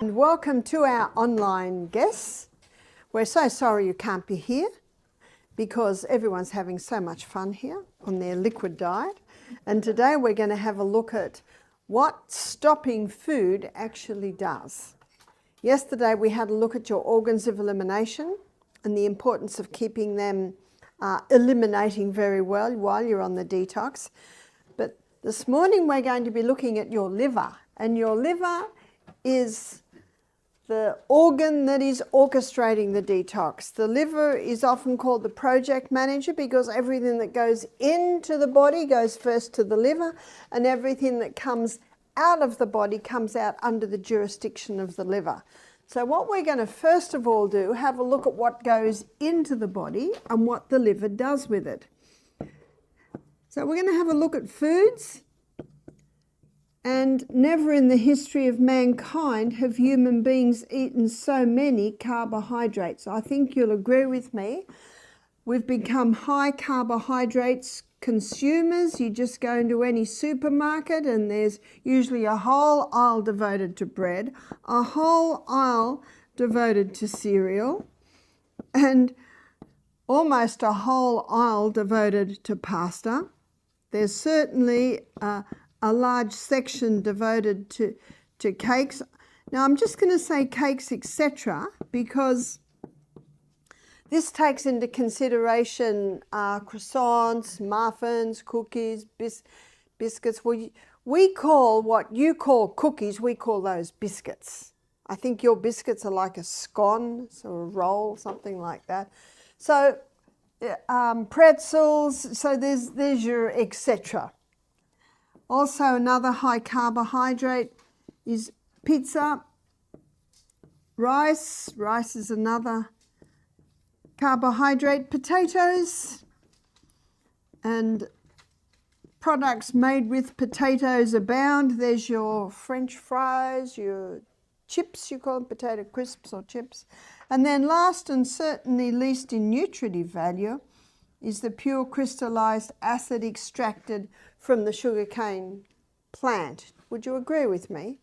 And welcome to our online guests. We're so sorry you can't be here because everyone's having so much fun here on their liquid diet. And today we're going to have a look at what stopping food actually does. Yesterday we had a look at your organs of elimination and the importance of keeping them eliminating very well while you're on the detox. But this morning we're going to be looking at your liver, and your liver is the organ that is orchestrating the detox. The liver is often called the project manager because everything that goes into the body goes first to the liver, and everything that comes out of the body comes out under the jurisdiction of the liver. So what we're going to first of all do, have a look at what goes into the body and what the liver does with it. So we're going to have a look at foods. And never in the history of mankind have human beings eaten so many carbohydrates. I think you'll agree with me. We've become high carbohydrates consumers. You just go into any supermarket and there's usually a whole aisle devoted to bread, a whole aisle devoted to cereal, and almost a whole aisle devoted to pasta. There's certainly a large section devoted to cakes. Now I'm just going to say cakes, etc., because this takes into consideration croissants, muffins, cookies, biscuits. We call what you call cookies, we call those biscuits. I think your biscuits are like a scone, so a roll, something like that. So pretzels, so there's your etc. Also, another high carbohydrate is pizza, rice. Rice is another carbohydrate. Potatoes and products made with potatoes abound. There's your French fries, your chips, you call them potato crisps or chips. And then last and certainly least in nutritive value is the pure crystallized acid extracted from the sugarcane plant. Would you agree with me?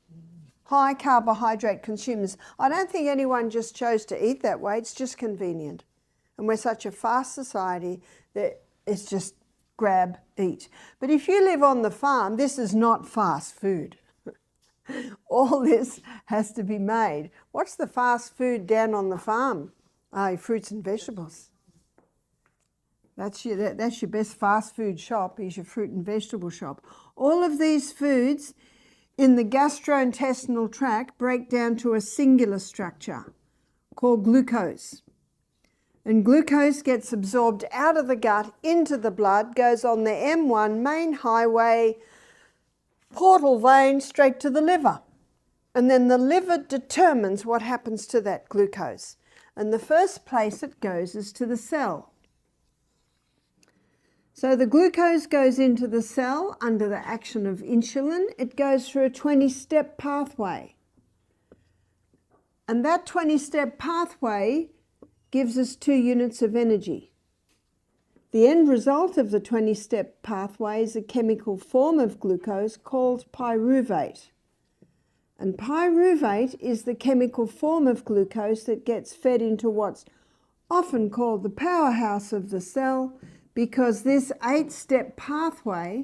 High carbohydrate consumers. I don't think anyone just chose to eat that way. It's just convenient. And we're such a fast society that it's just grab, eat. But if you live on the farm, this is not fast food. All this has to be made. What's the fast food down on the farm? Fruits and vegetables. That's your best fast food shop, is your fruit and vegetable shop. All of these foods in the gastrointestinal tract break down to a singular structure called glucose. And glucose gets absorbed out of the gut into the blood, goes on the M1 main highway, portal vein straight to the liver. And then the liver determines what happens to that glucose. And the first place it goes is to the cell. So the glucose goes into the cell under the action of insulin. It goes through a 20-step pathway. And that 20-step pathway gives us 2 units of energy. The end result of the 20-step pathway is a chemical form of glucose called pyruvate. And pyruvate is the chemical form of glucose that gets fed into what's often called the powerhouse of the cell, because this 8-step pathway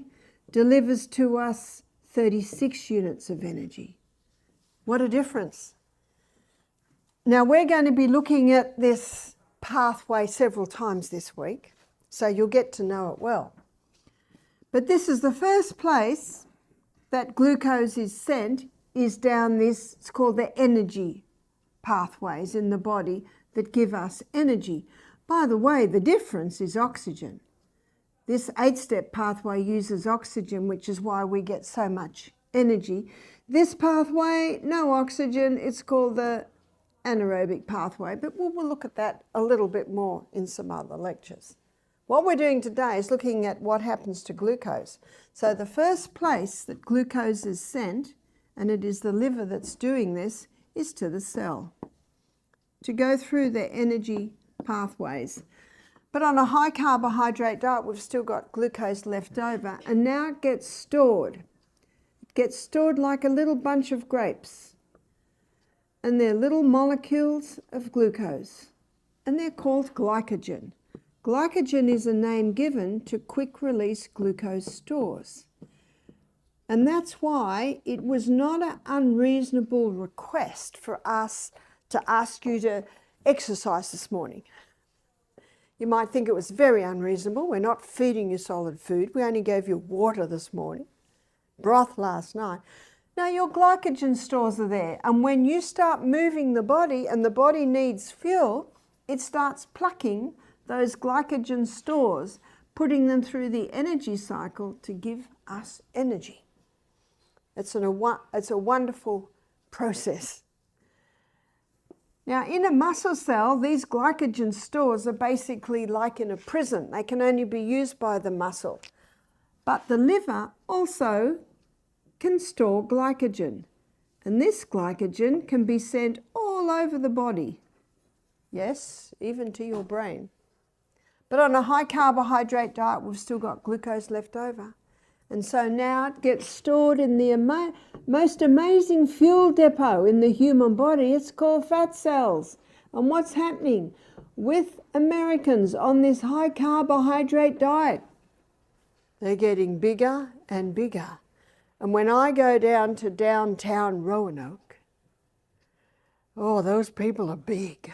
delivers to us 36 units of energy. What a difference. Now we're going to be looking at this pathway several times this week, so you'll get to know it well. But this is the first place that glucose is sent, is down this, it's called the energy pathways in the body that give us energy. By the way, the difference is oxygen. This 8-step pathway uses oxygen, which is why we get so much energy. This pathway, no oxygen, it's called the anaerobic pathway, but we'll look at that a little bit more in some other lectures. What we're doing today is looking at what happens to glucose. So the first place that glucose is sent, and it is the liver that's doing this, is to the cell to go through the energy pathways. But on a high carbohydrate diet, we've still got glucose left over, and now it gets stored. It gets stored like a little bunch of grapes. and they're little molecules of glucose, and they're called glycogen. Glycogen is a name given to quick-release glucose stores. And that's why it was not an unreasonable request for us to ask you to exercise this morning. You might think it was very unreasonable. We're not feeding you solid food. We only gave you water this morning, broth last night. Now your glycogen stores are there, and when you start moving the body and the body needs fuel, it starts plucking those glycogen stores, putting them through the energy cycle to give us energy. It's a wonderful process. Now, in a muscle cell, these glycogen stores are basically like in a prison. They can only be used by the muscle. But the liver also can store glycogen. And this glycogen can be sent all over the body. Yes, even to your brain. But on a high carbohydrate diet, we've still got glucose left over. And so now it gets stored in the most amazing fuel depot in the human body. It's called fat cells. And what's happening with Americans on this high carbohydrate diet? They're getting bigger and bigger. And when I go down to downtown Roanoke, oh, those people are big.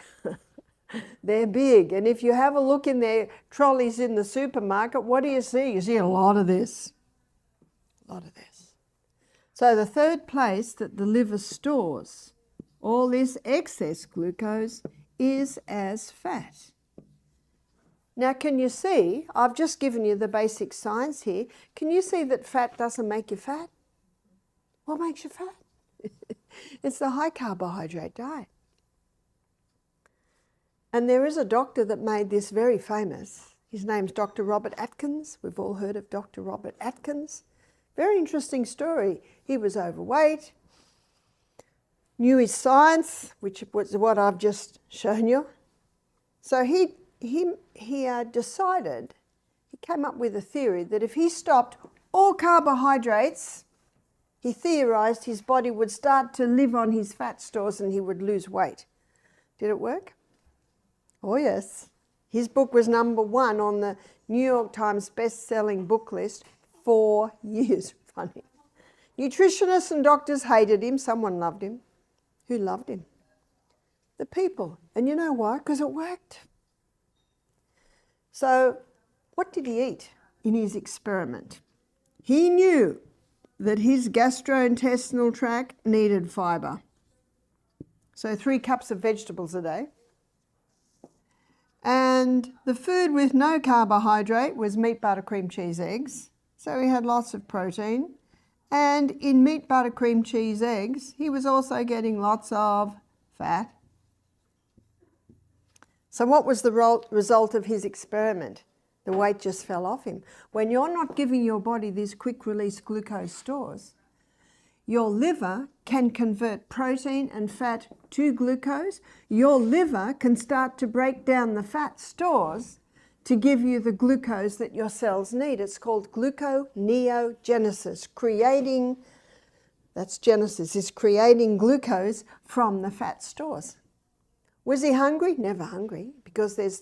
They're big. And if you have a look in their trolleys in the supermarket, what do you see? You see a lot of this. A lot of this. So the third place that the liver stores all this excess glucose is as fat. Now, can you see, I've just given you the basic science here. Can you see that fat doesn't make you fat? What makes you fat? It's the high carbohydrate diet. And there is a doctor that made this very famous. His name's Dr. Robert Atkins. We've all heard of Dr. Robert Atkins. Very interesting story. He was overweight, knew his science, which was what I've just shown you. So he decided, he came up with a theory that if he stopped all carbohydrates, he theorized his body would start to live on his fat stores and he would lose weight. Did it work? Oh yes. His book was #1 on the New York Times best-selling book list 4 years. Funny. Nutritionists and doctors hated him. Someone loved him. Who loved him? The people. And you know why? Because it worked. So what did he eat in his experiment? He knew that his gastrointestinal tract needed fibre. So 3 cups of vegetables a day. And the food with no carbohydrate was meat, butter, cream, cheese, eggs. So he had lots of protein. And in meat, butter, cream, cheese, eggs, he was also getting lots of fat. So what was the result of his experiment? The weight just fell off him. When you're not giving your body these quick-release glucose stores, your liver can convert protein and fat to glucose. Your liver can start to break down the fat stores to give you the glucose that your cells need. It's called gluconeogenesis, is creating glucose from the fat stores. Was he hungry? Never hungry, because there's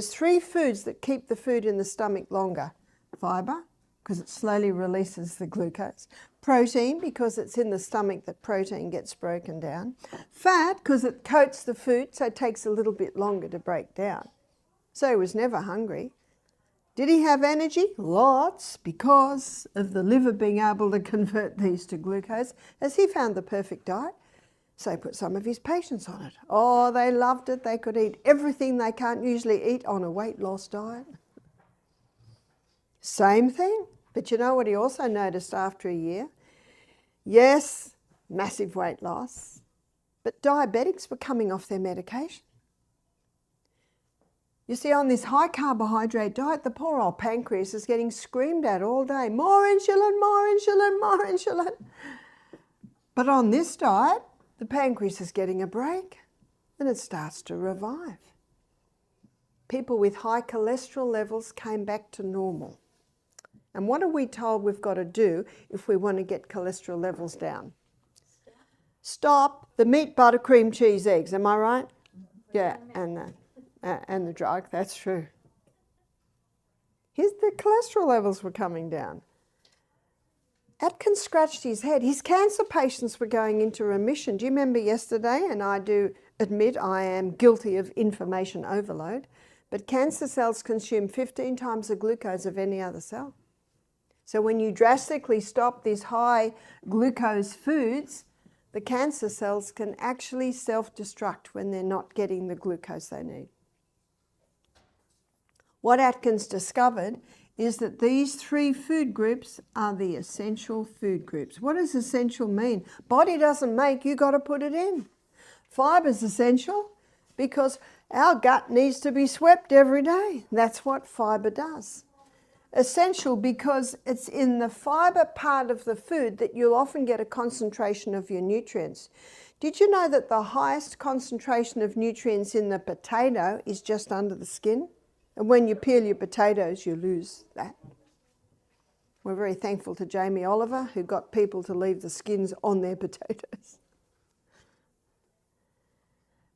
three foods that keep the food in the stomach longer. Fibre, because it slowly releases the glucose. Protein, because it's in the stomach that protein gets broken down. Fat, because it coats the food, so it takes a little bit longer to break down. So he was never hungry. Did he have energy? Lots, because of the liver being able to convert these to glucose, as he found the perfect diet. So he put some of his patients on it. Oh, they loved it. They could eat everything they can't usually eat on a weight loss diet. Same thing. But you know what he also noticed after a year? Yes, massive weight loss, but diabetics were coming off their medication. You see, on this high carbohydrate diet, the poor old pancreas is getting screamed at all day. More insulin, more insulin, more insulin. But on this diet, the pancreas is getting a break and it starts to revive. People with high cholesterol levels came back to normal. And what are we told we've got to do if we want to get cholesterol levels down? stop the meat, butter, cream, cheese, eggs. Am I right? Yeah, and the drug, that's true. The cholesterol levels were coming down. Atkins scratched his head. His cancer patients were going into remission. Do you remember yesterday? And I do admit I am guilty of information overload, but cancer cells consume 15 times the glucose of any other cell. So when you drastically stop these high glucose foods, the cancer cells can actually self-destruct when they're not getting the glucose they need. What Atkins discovered is that these 3 food groups are the essential food groups. What does essential mean? Body doesn't make, you got to put it in. Fibre is essential because our gut needs to be swept every day. That's what fibre does. Essential because it's in the fibre part of the food that you'll often get a concentration of your nutrients. Did you know that the highest concentration of nutrients in the potato is just under the skin? And when you peel your potatoes, you lose that. We're very thankful to Jamie Oliver, who got people to leave the skins on their potatoes.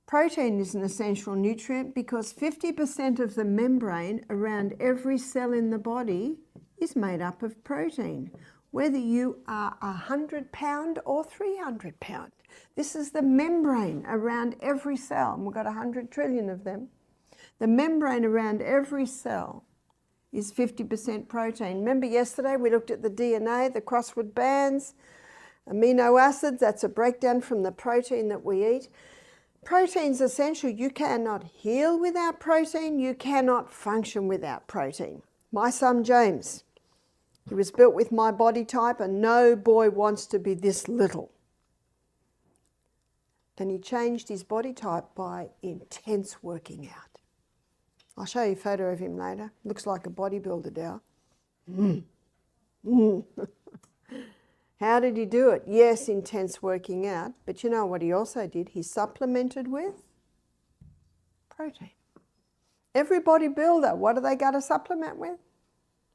Protein is an essential nutrient because 50% of the membrane around every cell in the body is made up of protein, whether you are 100-pound or 300-pound. This is the membrane around every cell, and we've got 100 trillion of them. The membrane around every cell is 50% protein. Remember yesterday we looked at the DNA, the crossword bands, amino acids. That's a breakdown from the protein that we eat. Protein's essential. You cannot heal without protein. You cannot function without protein. My son James, he was built with my body type, and no boy wants to be this little. And he changed his body type by intense working out. I'll show you a photo of him later. Looks like a bodybuilder now. How did he do it? Yes, intense working out. But you know what he also did? He supplemented with protein. Every bodybuilder, what do they got to supplement with?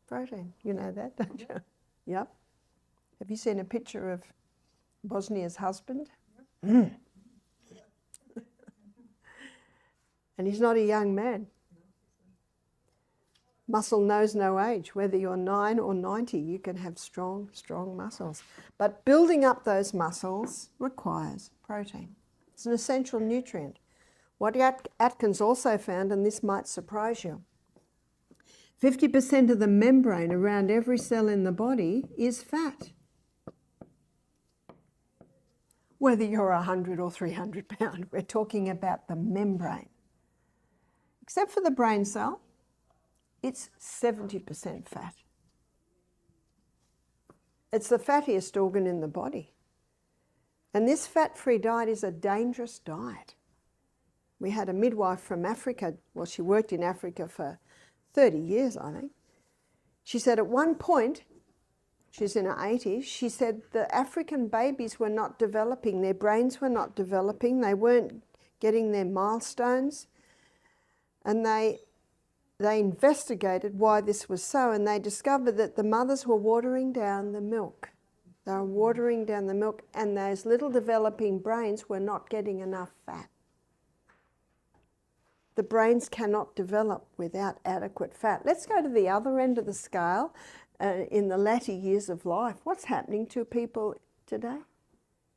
Protein. You know that, don't you? Yep. Have you seen a picture of Bosnia's husband? And he's not a young man. Muscle knows no age. Whether you're 9 or 90, you can have strong, strong muscles. But building up those muscles requires protein. It's an essential nutrient. What Atkins also found, and this might surprise you, 50% of the membrane around every cell in the body is fat. Whether you're 100 or 300 pound, we're talking about the membrane. Except for the brain cell, it's 70% fat. It's the fattiest organ in the body. And this fat-free diet is a dangerous diet. We had a midwife from Africa, well, she worked in Africa for 30 years, I think. She said at one point, she's in her 80s, she said the African babies were not developing, their brains were not developing, they weren't getting their milestones, and they investigated why this was so, and they discovered that the mothers were watering down the milk. They were watering down the milk, and those little developing brains were not getting enough fat. The brains cannot develop without adequate fat. Let's go to the other end of the scale in the latter years of life. What's happening to people today?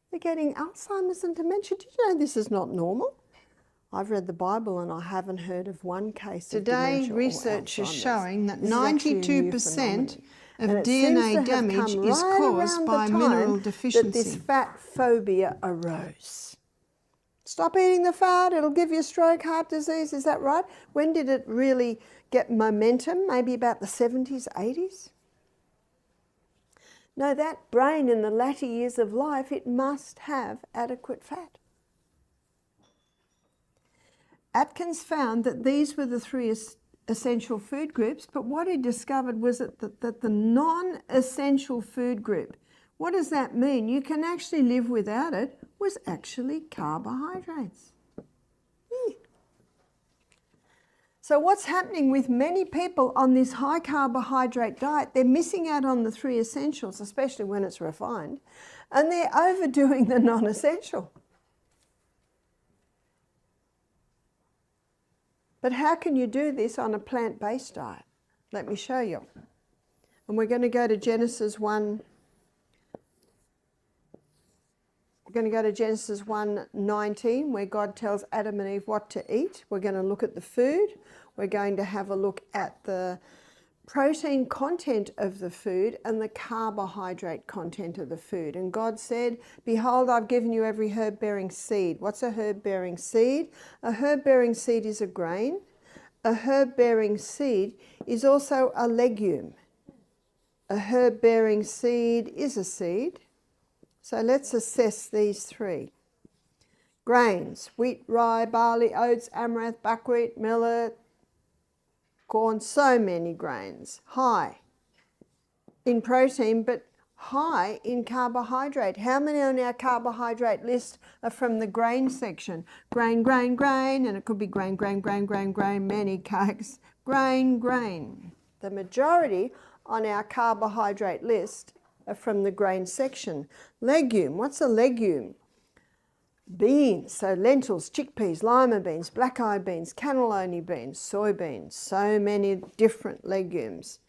They're getting Alzheimer's and dementia. Did you know this is not normal? I've read the Bible and I haven't heard of one case of dementia. Today, research is showing that 92% of DNA damage is caused by mineral deficiency. That this fat phobia arose. Stop eating the fat, it'll give you a stroke, heart disease, is that right? When did it really get momentum? Maybe about the 70s, 80s? No, that brain in the latter years of life, it must have adequate fat. Atkins found that these were the 3 essential food groups, but what he discovered was that the non-essential food group, what does that mean? You can actually live without it, was actually carbohydrates. So So what's happening with many people on this high carbohydrate diet, they're missing out on the 3 essentials, especially when it's refined, and they're overdoing the non-essential. But how can you do this on a plant-based diet? Let me show you. And we're going to go to Genesis 1. We're going to go to Genesis 1:19, where God tells Adam and Eve what to eat. We're going to look at the food. We're going to have a look at the protein content of the food and the carbohydrate content of the food. And God said, behold, I've given you every herb-bearing seed. What's a herb-bearing seed? A herb-bearing seed is a grain. A herb-bearing seed is also a legume. A herb-bearing seed is a seed. So let's assess these 3. Grains: wheat, rye, barley, oats, amaranth, buckwheat, millet, corn, so many grains. High in protein, but high in carbohydrate. How many on our carbohydrate list are from the grain section? Grain, grain, grain, and it could be grain, grain, grain, grain, grain, many cakes. Grain, grain. The majority on our carbohydrate list are from the grain section. Legume, what's a legume? Beans, so lentils, chickpeas, lima beans, black-eyed beans, cannellini beans, soybeans, so many different legumes.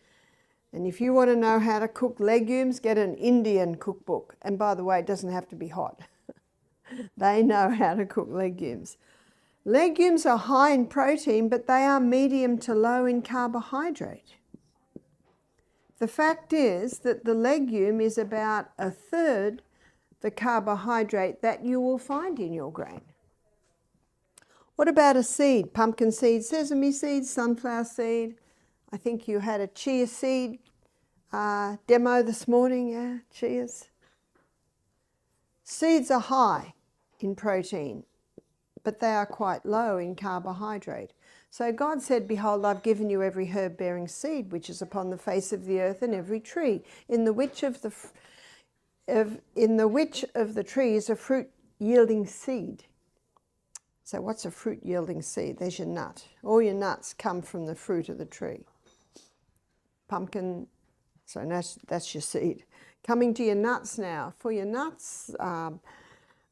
And if you want to know how to cook legumes, get an Indian cookbook. And by the way, it doesn't have to be hot. They know how to cook legumes. Legumes are high in protein, but they are medium to low in carbohydrate. The fact is that the legume is about 1/3 the carbohydrate that you will find in your grain. What about a seed? Pumpkin seed, sesame seed, sunflower seed. I think you had a chia seed demo this morning, yeah, chias. Seeds are high in protein, but they are quite low in carbohydrate. So God said, behold, I've given you every herb-bearing seed which is upon the face of the earth, and every tree. In the which of the tree is a fruit-yielding seed. So what's a fruit-yielding seed? There's your nut. All your nuts come from the fruit of the tree. Pumpkin, so that's your seed. Coming to your nuts now. For your nuts,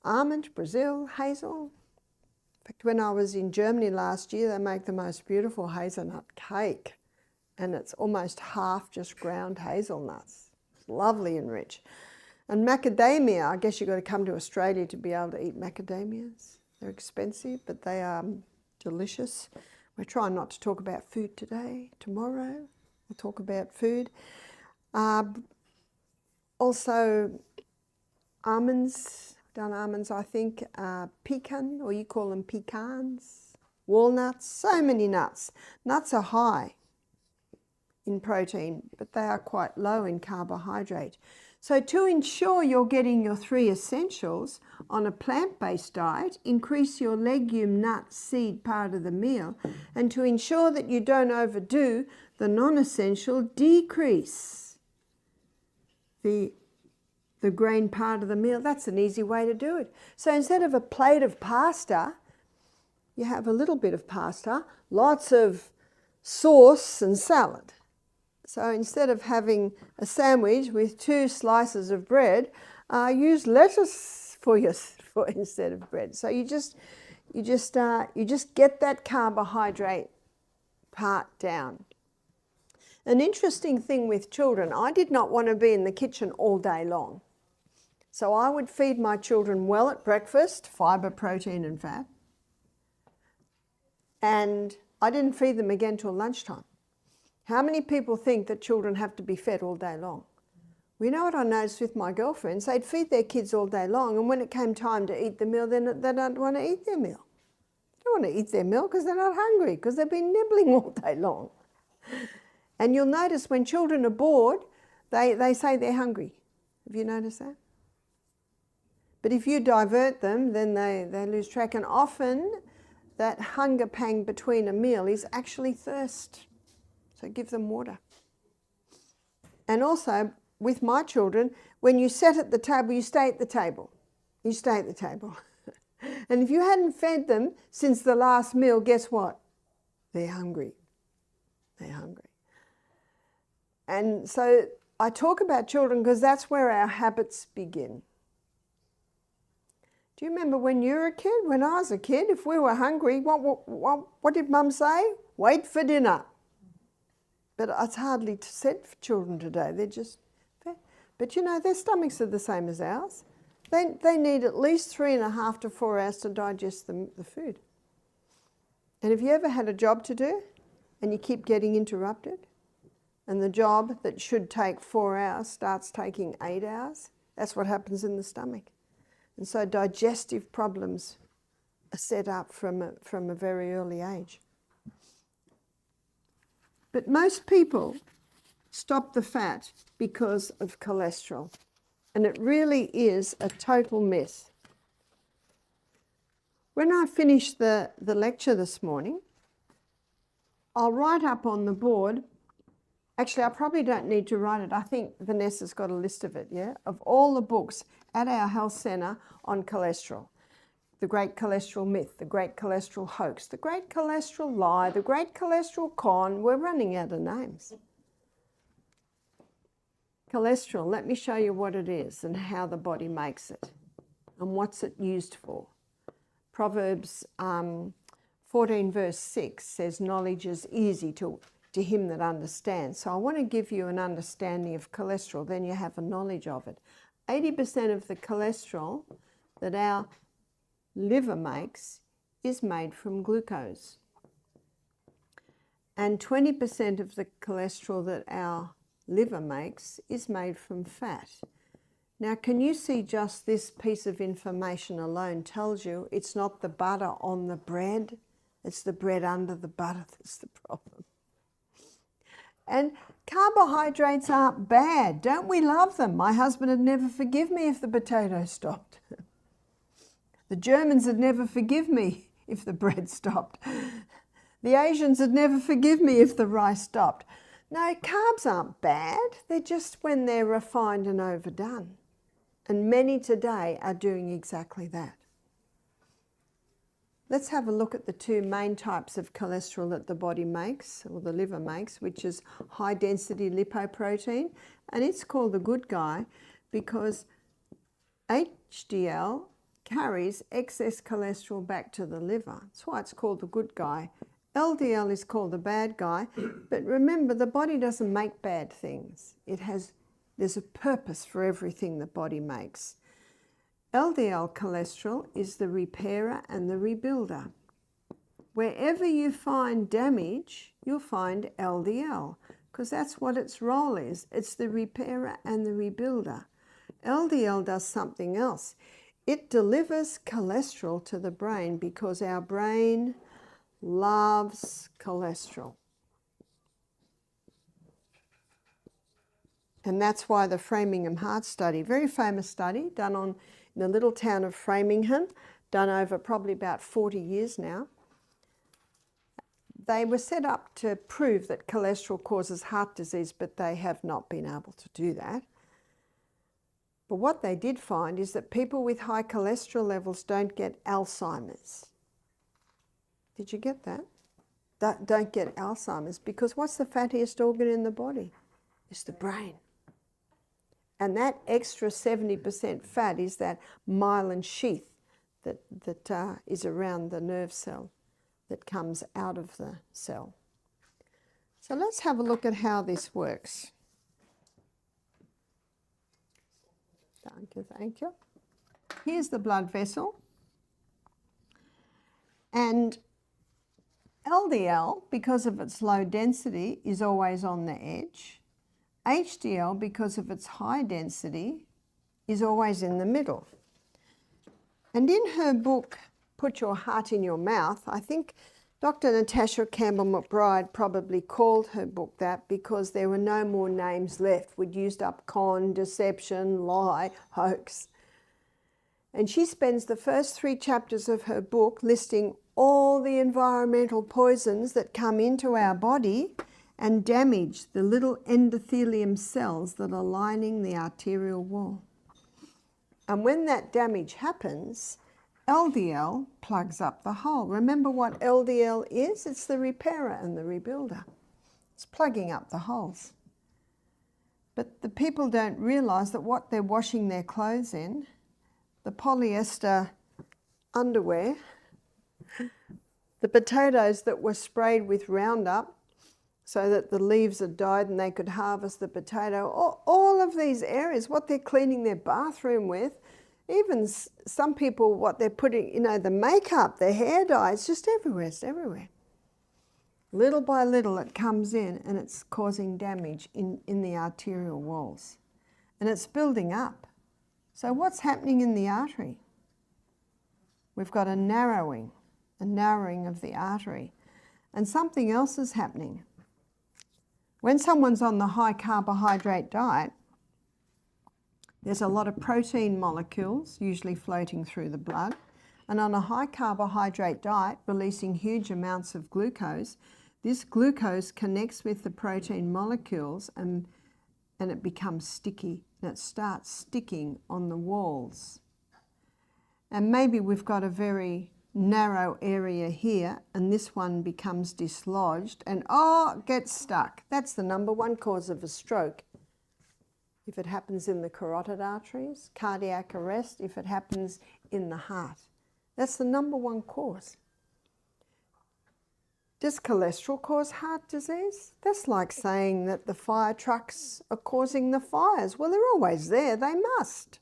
almond, Brazil, hazel. In fact, when I was in Germany last year, they make the most beautiful hazelnut cake. And it's almost half just ground hazelnuts. It's lovely and rich. And macadamia, I guess you've got to come to Australia to be able to eat macadamias. They're expensive, but they are delicious. We're trying not to talk about food today. Tomorrow, we'll talk about food. Also, almonds. Done almonds, I think, pecan, or you call them pecans, walnuts, so many nuts. Nuts are high in protein, but they are quite low in carbohydrate. So to ensure you're getting your 3 essentials on a plant-based diet, increase your legume, nut, seed part of the meal, and to ensure that you don't overdo the non-essential, decrease the grain part of the meal. That's an easy way to do it. So instead of a plate of pasta, you have a little bit of pasta, lots of sauce and salad. So instead of having a sandwich with 2 slices of bread, use lettuce instead of bread. So you just get that carbohydrate part down. An interesting thing with children, I did not want to be in the kitchen all day long. So I would feed my children well at breakfast, fibre, protein and fat. And I didn't feed them again till lunchtime. How many people think that children have to be fed all day long? We know what I noticed with my girlfriends. They'd feed their kids all day long, and when it came time to eat the meal, they don't want to eat their meal. They don't want to eat their meal because they're not hungry, because they've been nibbling all day long. And you'll notice when children are bored, they say they're hungry. Have you noticed that? But if you divert them, then they lose track. And often that hunger pang between a meal is actually thirst. So give them water. And also, with my children, when you sit at the table, you stay at the table. You stay at the table. And if you hadn't fed them since the last meal, guess what? They're hungry. They're hungry. And so I talk about children because that's where our habits begin. Do you remember when you were a kid? When I was a kid, if we were hungry, what did Mum say? Wait for dinner. But it's hardly said for children today. They're just... But you know, their stomachs are the same as ours. They need at least 3.5 to 4 hours to digest the food. And have you ever had a job to do and you keep getting interrupted? And the job that should take 4 hours starts taking 8 hours? That's what happens in the stomach. And so digestive problems are set up from a very early age. But most people stop the fat because of cholesterol. And it really is a total myth. When I finish the lecture this morning, I'll write up on the board. Actually, I probably don't need to write it. I think Vanessa's got a list of it, yeah? Of all the books at our health centre on cholesterol. The Great Cholesterol Myth, The Great Cholesterol Hoax, The Great Cholesterol Lie, The Great Cholesterol Con. We're running out of names. Cholesterol, let me show you what it is and how the body makes it and what's it used for. Proverbs 14 verse 6 says, knowledge is easy to him that understands. So I want to give you an understanding of cholesterol, then you have a knowledge of it. 80% of the cholesterol that our liver makes is made from glucose. And 20% of the cholesterol that our liver makes is made from fat. Now, can you see just this piece of information alone tells you it's not the butter on the bread, it's the bread under the butter that's the problem. And carbohydrates aren't bad. Don't we love them? My husband would never forgive me if the potatoes stopped. The Germans would never forgive me if the bread stopped. The Asians would never forgive me if the rice stopped. No, carbs aren't bad. They're just when they're refined and overdone. And many today are doing exactly that. Let's have a look at the two main types of cholesterol that the body makes, or the liver makes, which is high density lipoprotein. And it's called the good guy because HDL carries excess cholesterol back to the liver. That's why it's called the good guy. LDL is called the bad guy, but remember, the body doesn't make bad things. There's a purpose for everything the body makes. LDL cholesterol is the repairer and the rebuilder. Wherever you find damage, you'll find LDL, because that's what its role is. It's the repairer and the rebuilder. LDL does something else. It delivers cholesterol to the brain because our brain loves cholesterol. And that's why the Framingham Heart Study, very famous study done in the little town of Framingham, done over probably about 40 years now. They were set up to prove that cholesterol causes heart disease, but they have not been able to do that. But what they did find is that people with high cholesterol levels don't get Alzheimer's. Did you get that? Don't get Alzheimer's, because what's the fattiest organ in the body? It's the brain. And that extra 70% fat is that myelin sheath that is around the nerve cell that comes out of the cell. So let's have a look at how this works. Thank you. Here's the blood vessel. And LDL, because of its low density, is always on the edge. HDL, because of its high density, is always in the middle. And in her book, Put Your Heart in Your Mouth, I think Dr. Natasha Campbell McBride probably called her book that because there were no more names left. We'd used up con, deception, lie, hoax. And she spends the first 3 chapters of her book listing all the environmental poisons that come into our body and damage the little endothelium cells that are lining the arterial wall. And when that damage happens, LDL plugs up the hole. Remember what LDL is? It's the repairer and the rebuilder. It's plugging up the holes. But the people don't realise that what they're washing their clothes in, the polyester underwear, the potatoes that were sprayed with Roundup so that the leaves had died and they could harvest the potato, all of these areas, what they're cleaning their bathroom with, even some people, what they're putting, you know, the makeup, their hair dye, it's just everywhere, it's everywhere. Little by little it comes in and it's causing damage in the arterial walls. And it's building up. So what's happening in the artery? We've got a narrowing of the artery. And something else is happening. When someone's on the high carbohydrate diet, there's a lot of protein molecules usually floating through the blood. And on a high carbohydrate diet, releasing huge amounts of glucose, this glucose connects with the protein molecules and it becomes sticky. And it starts sticking on the walls. And maybe we've got a very narrow area here and this one becomes dislodged and gets stuck. That's the number one cause of a stroke. If it happens in the carotid arteries, cardiac arrest, if it happens in the heart. That's the number one cause. Does cholesterol cause heart disease? That's like saying that the fire trucks are causing the fires. Well, they're always there, they must.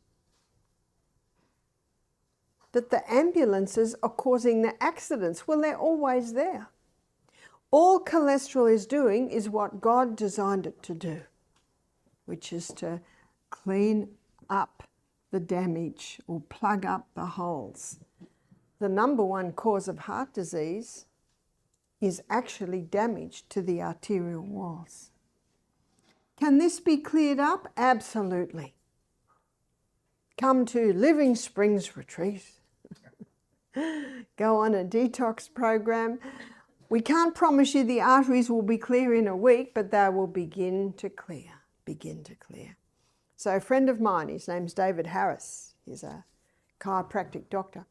That the ambulances are causing the accidents. Well, they're always there. All cholesterol is doing is what God designed it to do, which is to clean up the damage or plug up the holes. The number one cause of heart disease is actually damage to the arterial walls. Can this be cleared up? Absolutely. Come to Living Springs Retreat. Go on a detox program. We can't promise you the arteries will be clear in a week, but they will begin to clear. So a friend of mine, his name's David Harris, he's a chiropractic doctor.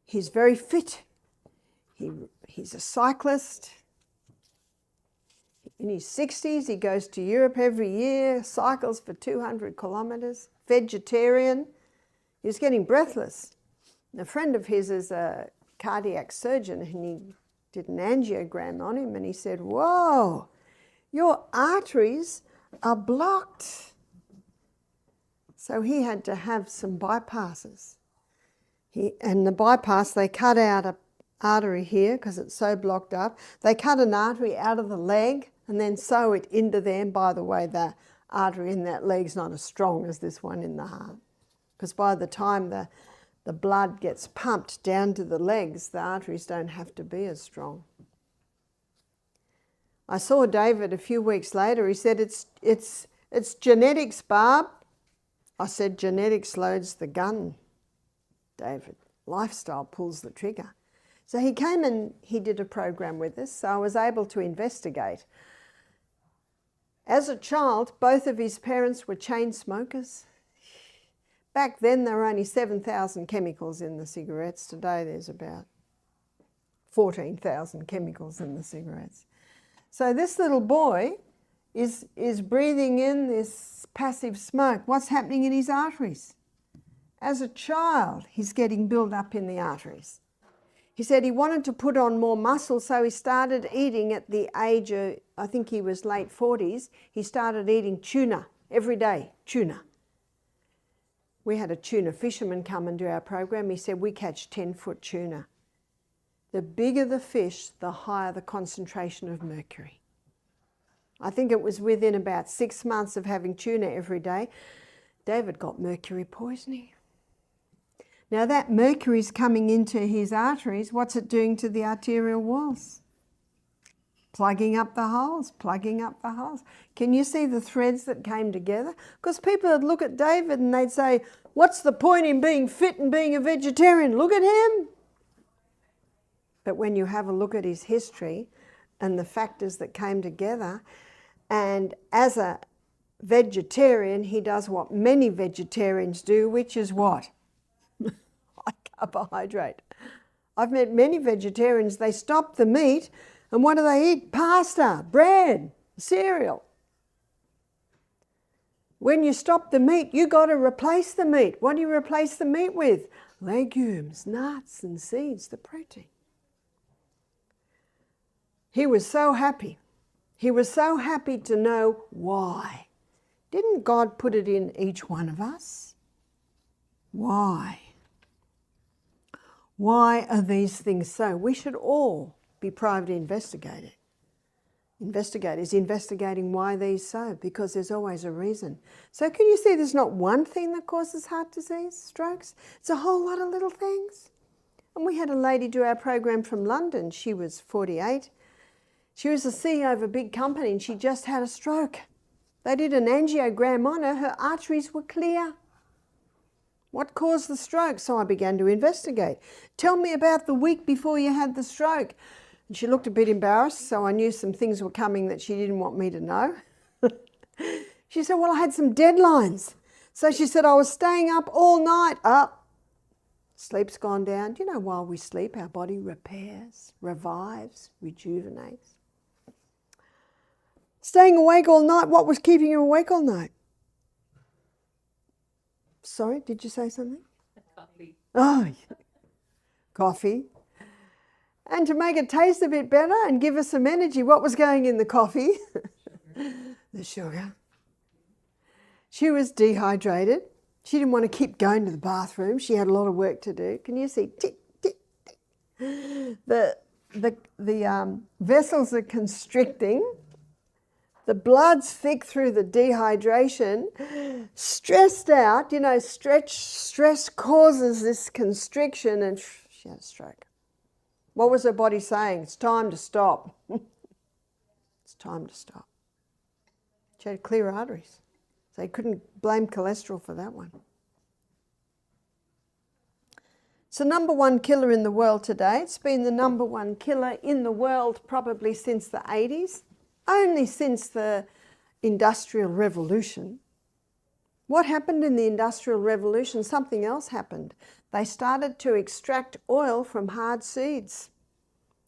He's very fit. He's a cyclist. In his 60s, he goes to Europe every year, cycles for 200 kilometres, vegetarian. He was getting breathless. And a friend of his is a cardiac surgeon and he did an angiogram on him and he said, "Whoa, your arteries are blocked." So he had to have some bypasses. And the bypass, they cut out an artery here because it's so blocked up. They cut an artery out of the leg and then sew it into there. And by the way, the artery in that leg's not as strong as this one in the heart. Because by the time the blood gets pumped down to the legs, the arteries don't have to be as strong. I saw David a few weeks later. He said, it's genetics, Barb. I said, genetics loads the gun, David. Lifestyle pulls the trigger. So he came and he did a program with us, so I was able to investigate. As a child, both of his parents were chain smokers. Back then, there were only 7,000 chemicals in the cigarettes. Today, there's about 14,000 chemicals in the cigarettes. So this little boy is breathing in this passive smoke. What's happening in his arteries? As a child, he's getting built up in the arteries. He said he wanted to put on more muscle, so he started eating at the age of, I think he was late 40s, he started eating tuna every day, tuna. We had a tuna fisherman come and do our program. He said, we catch 10-foot tuna. The bigger the fish, the higher the concentration of mercury. I think it was within about 6 months of having tuna every day, David got mercury poisoning. Now that mercury is coming into his arteries. What's it doing to the arterial walls? Plugging up the holes, plugging up the holes. Can you see the threads that came together? Because people would look at David and they'd say, what's the point in being fit and being a vegetarian? Look at him. But when you have a look at his history and the factors that came together, and as a vegetarian, he does what many vegetarians do, which is what? carbohydrate. I've met many vegetarians, they stop the meat and what do they eat? Pasta, bread, cereal. When you stop the meat, you got to replace the meat. What do you replace the meat with? Legumes, nuts and seeds, the protein. He was so happy. He was so happy to know why. Didn't God put it in each one of us? Why? Why are these things so? We should all be private investigators investigating why these so, because there's always a reason. So can you see there's not one thing that causes heart disease, strokes? It's a whole lot of little things. And we had a lady do our program from London. She was 48. She was the CEO of a big company and she just had a stroke. They did an angiogram on her. Her arteries were clear. What caused the stroke? So I began to investigate. Tell me about the week before you had the stroke. And she looked a bit embarrassed, so I knew some things were coming that she didn't want me to know. She said, well, I had some deadlines. So she said, I was staying up all night. Sleep's gone down. Do you know while we sleep, our body repairs, revives, rejuvenates? Staying awake all night, what was keeping you awake all night? Sorry, did you say something? Coffee. Oh, coffee. And to make it taste a bit better and give us some energy, what was going in the coffee? The sugar. She was dehydrated. She didn't want to keep going to the bathroom. She had a lot of work to do. Can you see? Tick, tick, tick. The vessels are constricting. The blood's thick through the dehydration. Stressed out, you know, stress causes this constriction and she had a stroke. What was her body saying? It's time to stop. It's time to stop. She had clear arteries. So you couldn't blame cholesterol for that one. It's the number one killer in the world today. It's been the number one killer in the world probably since the 80s, only since the Industrial Revolution. What happened in the Industrial Revolution? Something else happened. They started to extract oil from hard seeds.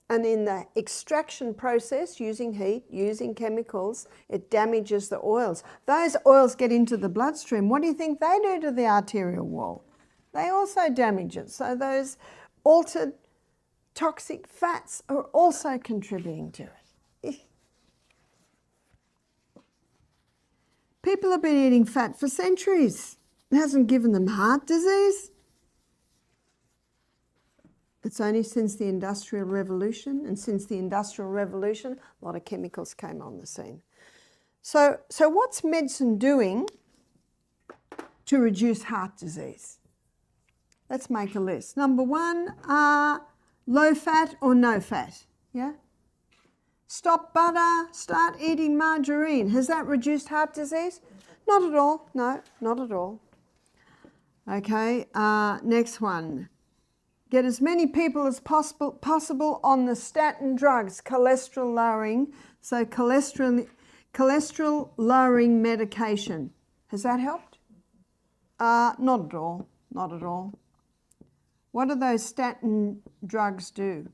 And in the extraction process, using heat, using chemicals, it damages the oils. Those oils get into the bloodstream. What do you think they do to the arterial wall? They also damage it. So those altered toxic fats are also contributing to it. People have been eating fat for centuries. It hasn't given them heart disease. It's only since the Industrial Revolution, and since the Industrial Revolution, a lot of chemicals came on the scene. So what's medicine doing to reduce heart disease? Let's make a list. Number one, low fat or no fat, yeah? Stop butter, start eating margarine. Has that reduced heart disease? Not at all, no, not at all. Okay, next one. Get as many people as possible on the statin drugs, cholesterol lowering. So cholesterol lowering medication. Has that helped? Not at all, not at all. What do those statin drugs do?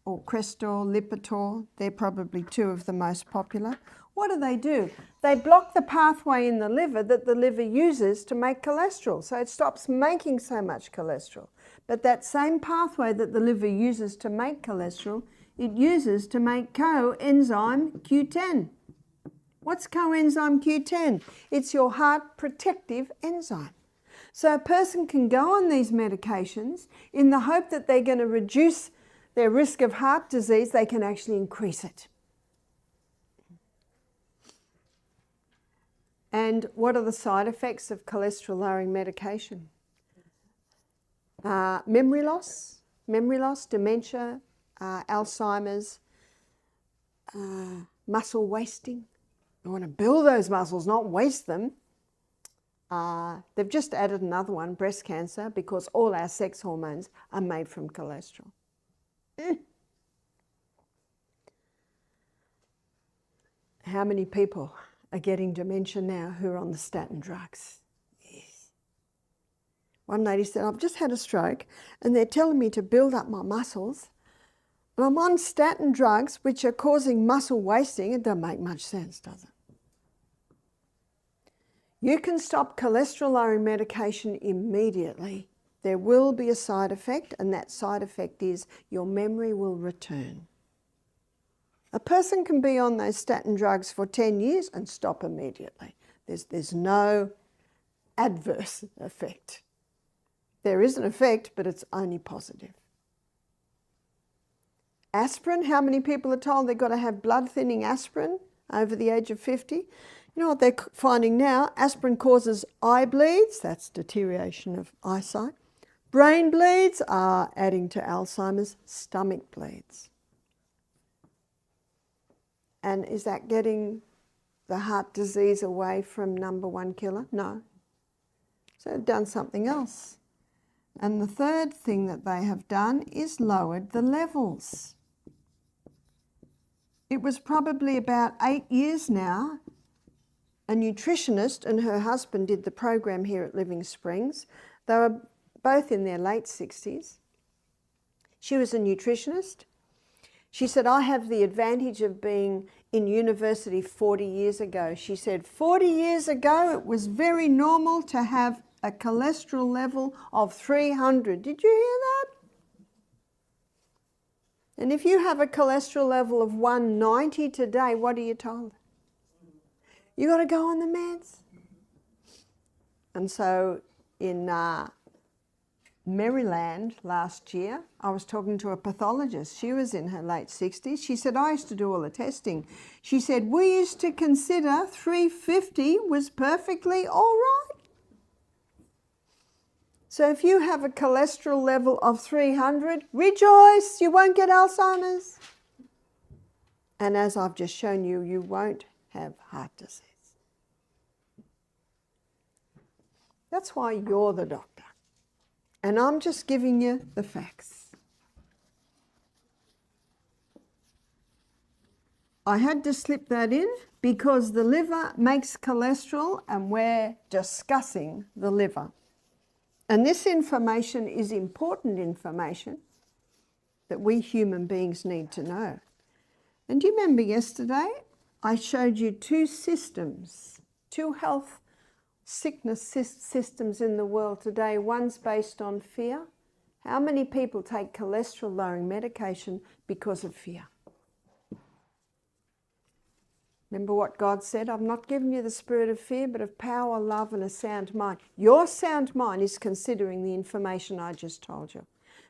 Or Crestor, Lipitor, they're probably two of the most popular. What do? They block the pathway in the liver that the liver uses to make cholesterol, so it stops making so much cholesterol. But that same pathway that the liver uses to make cholesterol, it uses to make coenzyme Q10. What's coenzyme Q10? It's your heart protective enzyme. So a person can go on these medications in the hope that they're going to reduce their risk of heart disease. They can actually increase it. And what are the side effects of cholesterol-lowering medication? Memory loss, dementia, Alzheimer's, muscle wasting. You want to build those muscles, not waste them. They've just added another one, breast cancer, because all our sex hormones are made from cholesterol. How many people are getting dementia now who are on the statin drugs? Yes. One lady said, I've just had a stroke and they're telling me to build up my muscles. And I'm on statin drugs which are causing muscle wasting. It doesn't make much sense, does it? You can stop cholesterol-lowering medication immediately. There will be a side effect, and that side effect is your memory will return. A person can be on those statin drugs for 10 years and stop immediately. There's no adverse effect. There is an effect, but it's only positive. Aspirin, how many people are told they've got to have blood-thinning aspirin over the age of 50? You know what they're finding now? Aspirin causes eye bleeds, that's deterioration of eyesight. Brain bleeds are adding to Alzheimer's, stomach bleeds. And is that getting the heart disease away from number one killer? No. So they've done something else. And the third thing that they have done is lowered the levels. It was probably about 8 years now. A nutritionist and her husband did the program here at Living Springs. They were both in their late 60s. She was a nutritionist. She said, I have the advantage of being in university 40 years ago. She said, 40 years ago, it was very normal to have a cholesterol level of 300. Did you hear that? And if you have a cholesterol level of 190 today, what are you told? You got to go on the meds. And so in Maryland last year, I was talking to a pathologist. She was in her late 60s. She said, I used to do all the testing. She said, we used to consider 350 was perfectly all right. So if you have a cholesterol level of 300, rejoice, you won't get Alzheimer's. And as I've just shown you, you won't have heart disease. That's why you're the doctor. And I'm just giving you the facts. I had to slip that in because the liver makes cholesterol and we're discussing the liver. And this information is important information that we human beings need to know. And do you remember yesterday I showed you two systems, two health sickness systems in the world today. One's based on fear. How many people take cholesterol-lowering medication because of fear? Remember what God said? I've not given you the spirit of fear, but of power, love, and a sound mind. Your sound mind is considering the information I just told you.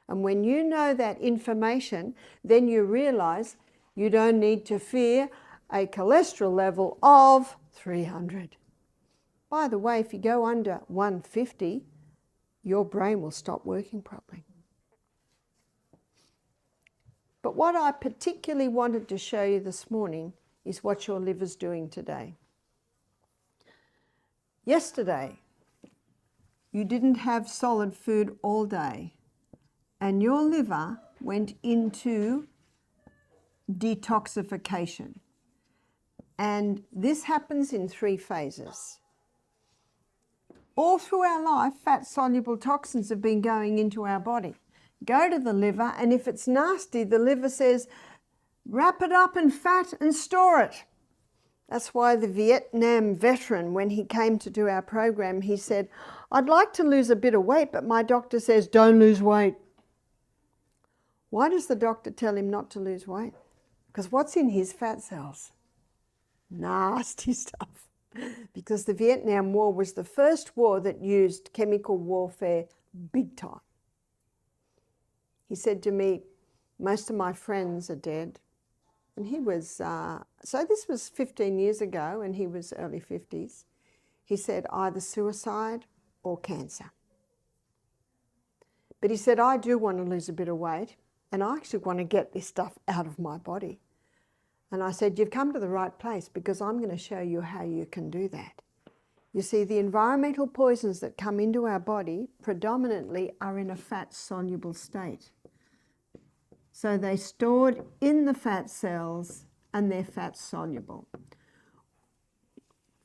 And when you know that information, then you realize you don't need to fear a cholesterol level of 300. By the way, if you go under 150, your brain will stop working properly. But what I particularly wanted to show you this morning is what your liver's doing today. Yesterday, you didn't have solid food all day, and your liver went into detoxification. And this happens in 3 phases. All through our life, fat-soluble toxins have been going into our body. Go to the liver, and if it's nasty, the liver says, wrap it up in fat and store it. That's why the Vietnam veteran, when he came to do our program, he said, I'd like to lose a bit of weight, but my doctor says, don't lose weight. Why does the doctor tell him not to lose weight? Because what's in his fat cells? Nasty stuff. Because the Vietnam War was the first war that used chemical warfare big time. He said to me, most of my friends are dead. And he was, so this was 15 years ago, and he was early 50s. He said either suicide or cancer. But he said, I do want to lose a bit of weight, and I actually want to get this stuff out of my body. And I said, you've come to the right place, because I'm going to show you how you can do that. You see, the environmental poisons that come into our body predominantly are in a fat-soluble state. So they're stored in the fat cells and they're fat-soluble.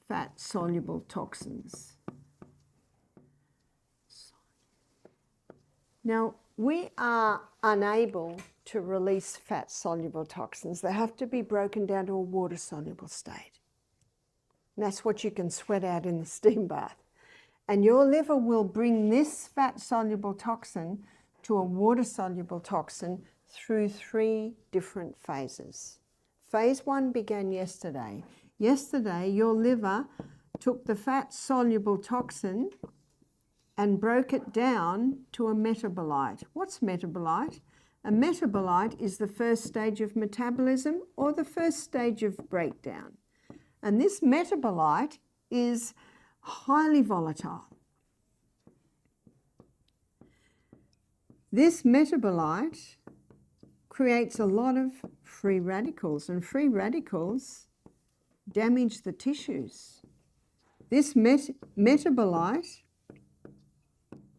Fat-soluble toxins. Now, we are unable to release fat-soluble toxins. They have to be broken down to a water-soluble state. And that's what you can sweat out in the steam bath. And your liver will bring this fat-soluble toxin to a water-soluble toxin through 3 different phases. Phase 1 began yesterday. Yesterday, your liver took the fat-soluble toxin and broke it down to a metabolite. What's metabolite? A metabolite is the first stage of metabolism or the first stage of breakdown. And this metabolite is highly volatile. This metabolite creates a lot of free radicals, and free radicals damage the tissues. This metabolite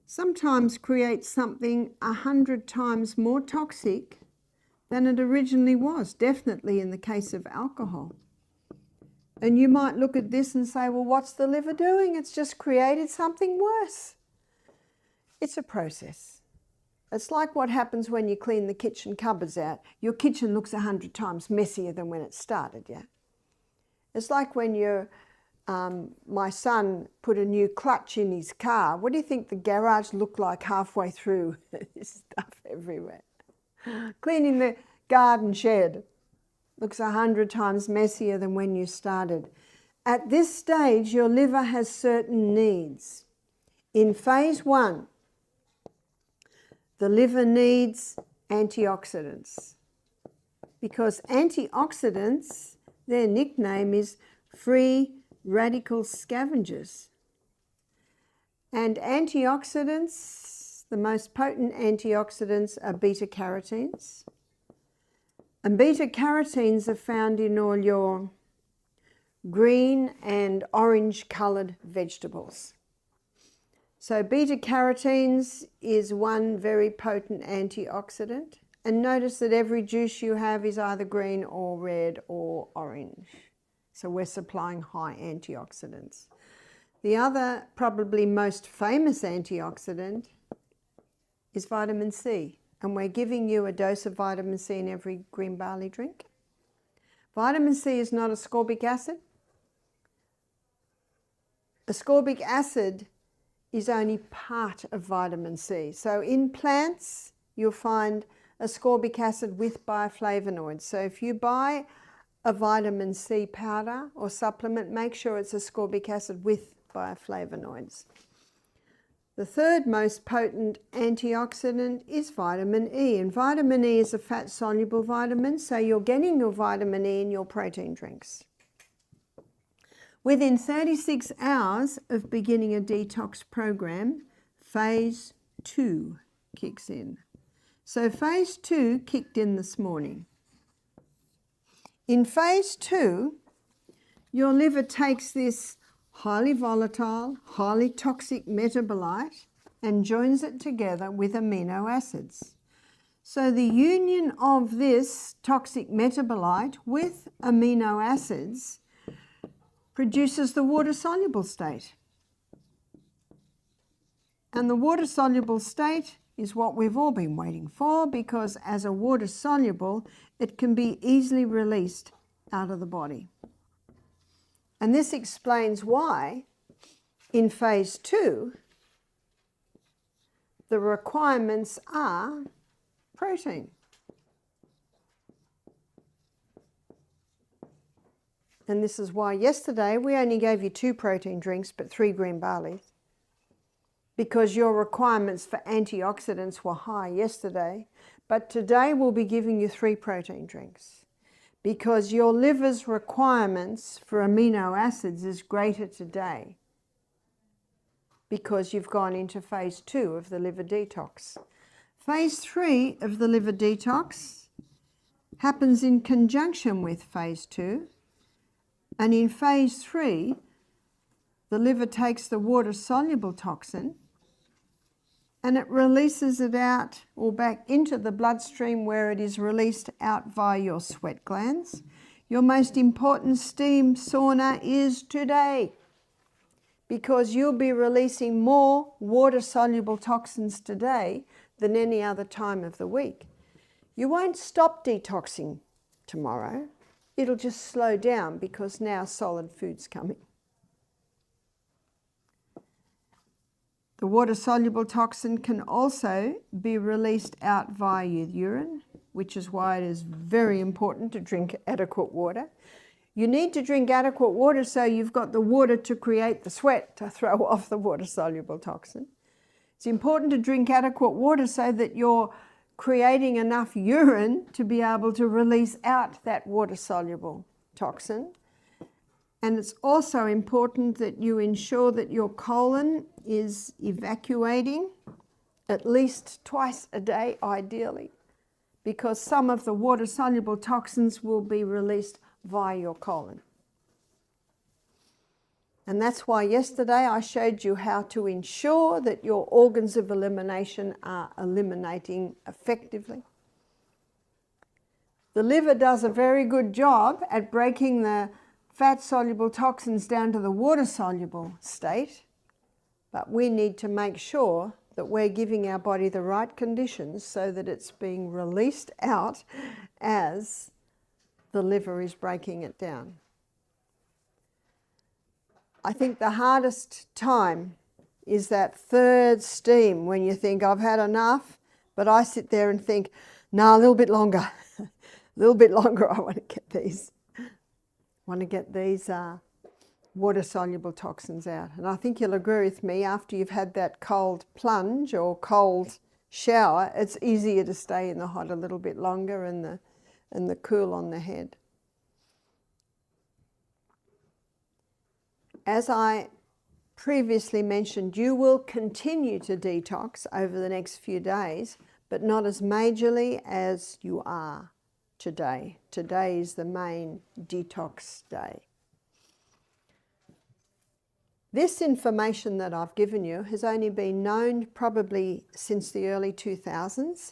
sometimes creates something 100 times more toxic than it originally was, definitely in the case of alcohol. And you might look at this and say, well, what's the liver doing? It's just created something worse. It's a process. It's like what happens when you clean the kitchen cupboards out. Your kitchen looks 100 times messier than when it started, yeah? It's like when my son put a new clutch in his car. What do you think the garage looked like halfway through? There's stuff everywhere. Cleaning the garden shed looks 100 times messier than when you started. At this stage, your liver has certain needs. In phase 1, the liver needs antioxidants because antioxidants, their nickname is free radical scavengers. And antioxidants, the most potent antioxidants are beta-carotenes. And beta-carotenes are found in all your green and orange coloured vegetables. So beta-carotenes is one very potent antioxidant. And notice that every juice you have is either green or red or orange. So we're supplying high antioxidants. The other, probably most famous antioxidant is vitamin C. And we're giving you a dose of vitamin C in every green barley drink. Vitamin C is not ascorbic acid. Ascorbic acid is only part of vitamin C. So in plants, you'll find ascorbic acid with bioflavonoids. So if you buy a vitamin C powder or supplement, make sure it's ascorbic acid with bioflavonoids. The third most potent antioxidant is vitamin E, and vitamin E is a fat-soluble vitamin, so you're getting your vitamin E in your protein drinks. Within 36 hours of beginning a detox program, phase 2 kicks in. So phase 2 kicked in this morning. In phase 2, your liver takes this highly volatile, highly toxic metabolite and joins it together with amino acids. So the union of this toxic metabolite with amino acids produces the water-soluble state. And the water-soluble state is what we've all been waiting for, because as a water-soluble, it can be easily released out of the body. And this explains why in phase 2, the requirements are protein. And this is why yesterday we only gave you 2 protein drinks but 3 green barleys, because your requirements for antioxidants were high yesterday. But today we'll be giving you 3 protein drinks, because your liver's requirements for amino acids is greater today, because you've gone into phase 2 of the liver detox. Phase 3 of the liver detox happens in conjunction with phase 2. And in phase 3, the liver takes the water-soluble toxin and it releases it out or back into the bloodstream, where it is released out via your sweat glands. Your most important steam sauna is today, because you'll be releasing more water-soluble toxins today than any other time of the week. You won't stop detoxing tomorrow. It'll just slow down because now solid food's coming. The water-soluble toxin can also be released out via your urine, which is why it is very important to drink adequate water. You need to drink adequate water so you've got the water to create the sweat to throw off the water-soluble toxin. It's important to drink adequate water so that you're creating enough urine to be able to release out that water-soluble toxin. And it's also important that you ensure that your colon is evacuating at least twice a day, ideally, because some of the water-soluble toxins will be released via your colon. And that's why yesterday I showed you how to ensure that your organs of elimination are eliminating effectively. The liver does a very good job at breaking the fat-soluble toxins down to the water-soluble state, but we need to make sure that we're giving our body the right conditions so that it's being released out as the liver is breaking it down. I think the hardest time is that third steam when you think, I've had enough, but I sit there and think, no, a little bit longer, a little bit longer, I want to get these. Water-soluble toxins out. And I think you'll agree with me, after you've had that cold plunge or cold shower, it's easier to stay in the hot a little bit longer and the cool on the head. As I previously mentioned, you will continue to detox over the next few days, but not as majorly as you are today. Today is the main detox day. This information that I've given you has only been known probably since the early 2000s.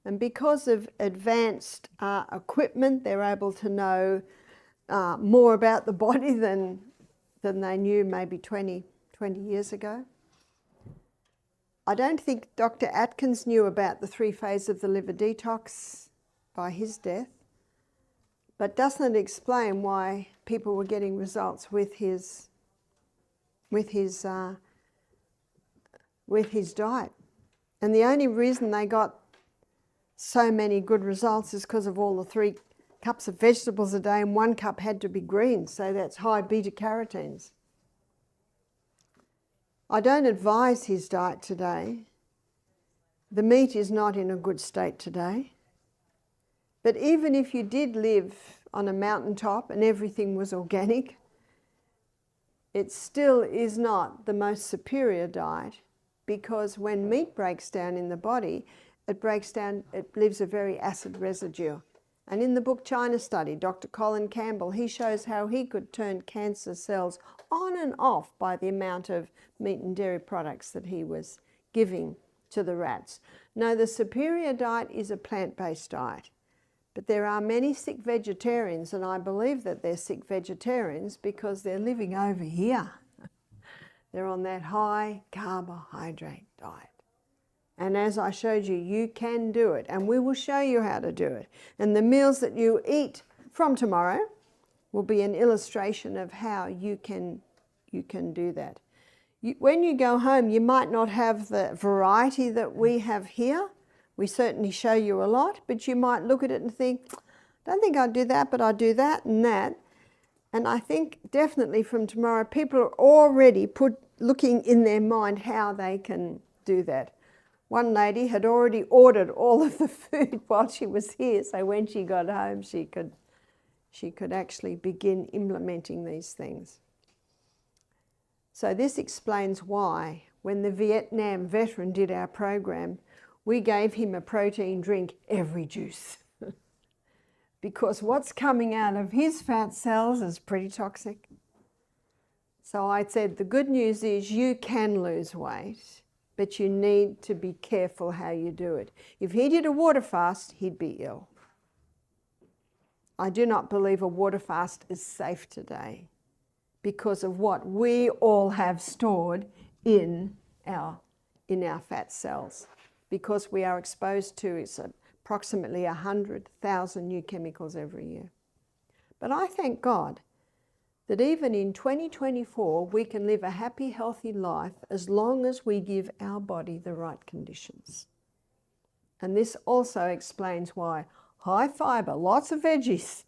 And because of advanced equipment, they're able to know more about the body than they knew maybe 20 years ago. I don't think Dr. Atkins knew about the 3 phases of the liver detox by his death, but doesn't explain why people were getting results with his diet. And the only reason they got so many good results is because of all the 3 cups of vegetables a day, and 1 cup had to be green, so that's high beta carotenes. I don't advise his diet today. The meat is not in a good state today. But even if you did live on a mountaintop and everything was organic, it still is not the most superior diet, because when meat breaks down in the body, it leaves a very acid residue. And in the book China Study, Dr. Colin Campbell, he shows how he could turn cancer cells on and off by the amount of meat and dairy products that he was giving to the rats. No, the superior diet is a plant-based diet. But there are many sick vegetarians, and I believe that they're sick vegetarians because they're living over here. They're on that high carbohydrate diet. And as I showed you, you can do it, and we will show you how to do it. And the meals that you eat from tomorrow will be an illustration of how you can do that. When you go home, you might not have the variety that we have here. We certainly show you a lot, but you might look at it and think, don't think I'd do that, but I do that and that. And I think definitely from tomorrow, people are already looking in their mind how they can do that. One lady had already ordered all of the food while she was here, so when she got home, she could actually begin implementing these things. So this explains why, when the Vietnam veteran did our program, we gave him a protein drink every juice. Because what's coming out of his fat cells is pretty toxic. So I said, the good news is you can lose weight, but you need to be careful how you do it. If he did a water fast, he'd be ill. I do not believe a water fast is safe today because of what we all have stored in our fat cells. because we are exposed to approximately 100,000 new chemicals every year. But I thank God that even in 2024 we can live a happy, healthy life as long as we give our body the right conditions. And this also explains why high fibre, lots of veggies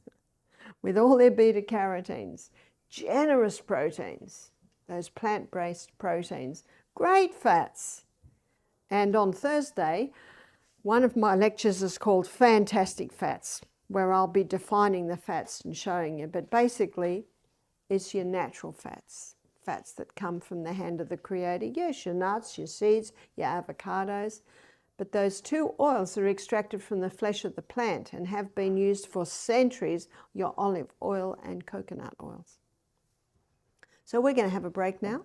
with all their beta-carotenes, generous proteins, those plant-based proteins, great fats. And on Thursday, one of my lectures is called Fantastic Fats, where I'll be defining the fats and showing you. But basically, it's your natural fats, fats that come from the hand of the Creator. Yes, your nuts, your seeds, your avocados. But those two oils are extracted from the flesh of the plant and have been used for centuries, your olive oil and coconut oils. So we're going to have a break now.